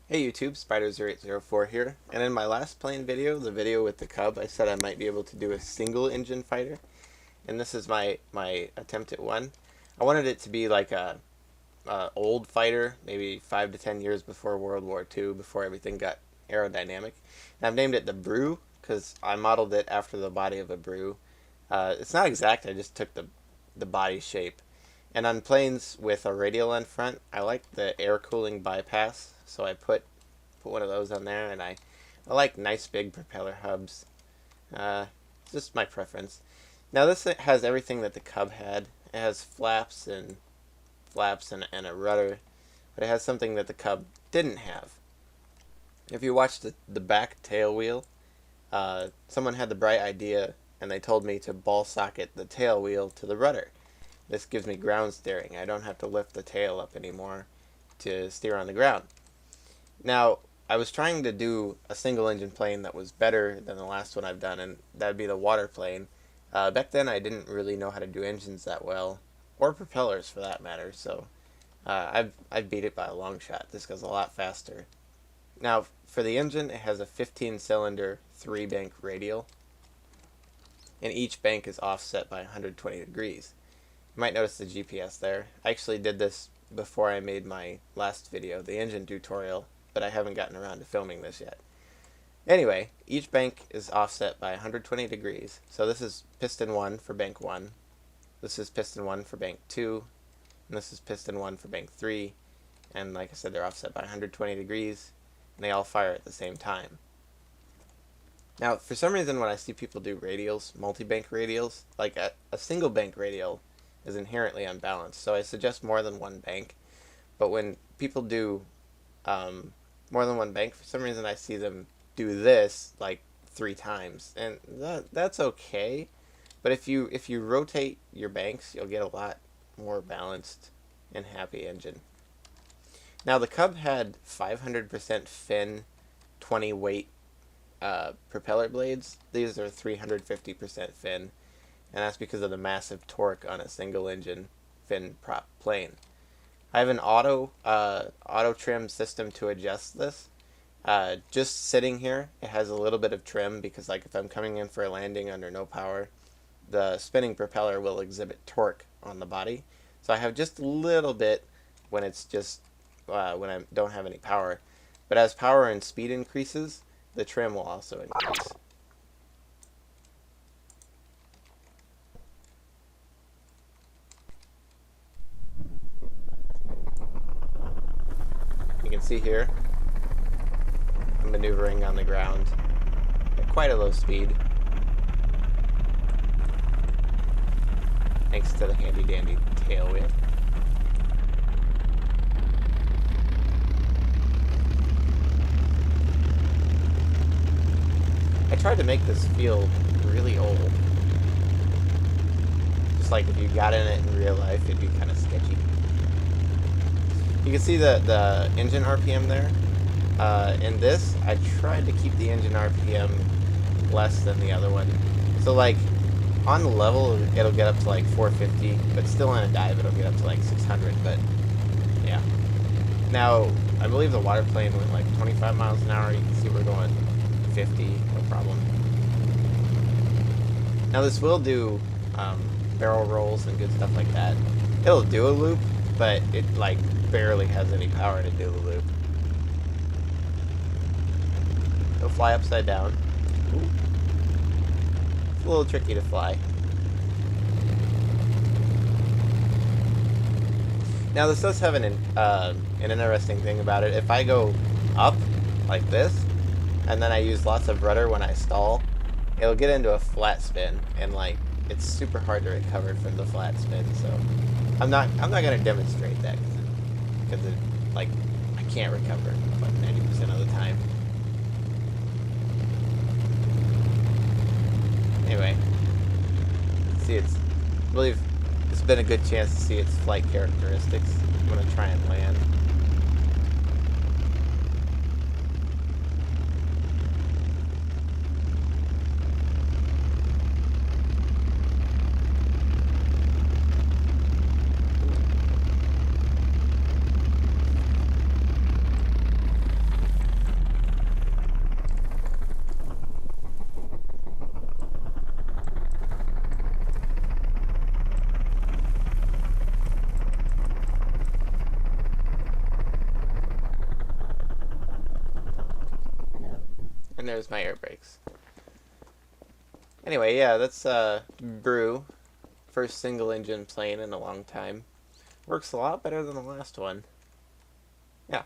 Hey YouTube, Spider0804 here, and in my last plane video, the video with the Cub, I said I might be able to do a single engine fighter, and this is my attempt at one. I wanted it to be like a old fighter, maybe 5 to 10 years before World War II, before everything got aerodynamic. And I've named it the Brew, because I modeled it after the body of a brew. It's not exact, I just took the body shape. And on planes with a radial on front, I like the air cooling bypass, so I put one of those on there, and I like nice big propeller hubs. It's just my preference. Now this has everything that the Cub had. It has flaps and a rudder, but it has something that the Cub didn't have. If you watch the back tail wheel, someone had the bright idea, and they told me to ball socket the tail wheel to the rudder. This gives me ground steering. I don't have to lift the tail up anymore to steer on the ground. Now, I was trying to do a single engine plane that was better than the last one I've done, and that would be the water plane. Back then I didn't really know how to do engines that well, or propellers for that matter, so I've beat it by a long shot. This goes a lot faster. Now, for the engine, it has a 15-cylinder 3-bank radial, and each bank is offset by 120 degrees. You might notice the GPS there. I actually did this before I made my last video, the engine tutorial, but I haven't gotten around to filming this yet. Anyway, each bank is offset by 120 degrees. So this is piston 1 for bank 1, this is piston 1 for bank 2, and this is piston 1 for bank 3, and like I said, they're offset by 120 degrees, and they all fire at the same time. Now, for some reason when I see people do radials, multi-bank radials, like a single bank radial is inherently unbalanced, so I suggest more than one bank. But when people do more than one bank, for some reason I see them do this like 3 times, and that's okay. But if you rotate your banks, you'll get a lot more balanced and happy engine. Now the Cub had 500% fin, 20 weight propeller blades. These are 350% fin, and that's because of the massive torque on a single engine fin prop plane. I have an auto trim system to adjust this. Just sitting here, it has a little bit of trim because, like, if I'm coming in for a landing under no power, the spinning propeller will exhibit torque on the body. So I have just a little bit when it's just when I don't have any power. But as power and speed increases, the trim will also increase. You can see here, I'm maneuvering on the ground at quite a low speed, thanks to the handy-dandy tail wheel. I tried to make this feel really old. Just like if you got in it in real life, it'd be kind of sketchy. You can see the engine RPM there. In this, I tried to keep the engine RPM less than the other one. So like, on the level, it'll get up to like 450, but still on a dive, it'll get up to like 600, but yeah. Now, I believe the water plane went like 25 miles an hour. You can see we're going 50, no problem. Now this will do barrel rolls and good stuff like that. It'll do a loop, but it like barely has any power to do the loop. It'll fly upside down. Ooh. It's a little tricky to fly. Now this does have an interesting thing about it. If I go up like this, and then I use lots of rudder when I stall, it'll get into a flat spin, and like it's super hard to recover from the flat spin. So I'm not gonna demonstrate that because it, like, I can't recover like 90% of the time. Anyway, see, I believe it's been a good chance to see its flight characteristics. I'm gonna try and land. And there's my air brakes. Anyway, yeah, that's Brew. First single engine plane in a long time. Works a lot better than the last one. Yeah.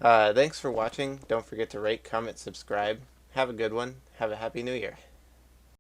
Thanks for watching. Don't forget to rate, comment, subscribe. Have a good one. Have a happy new year.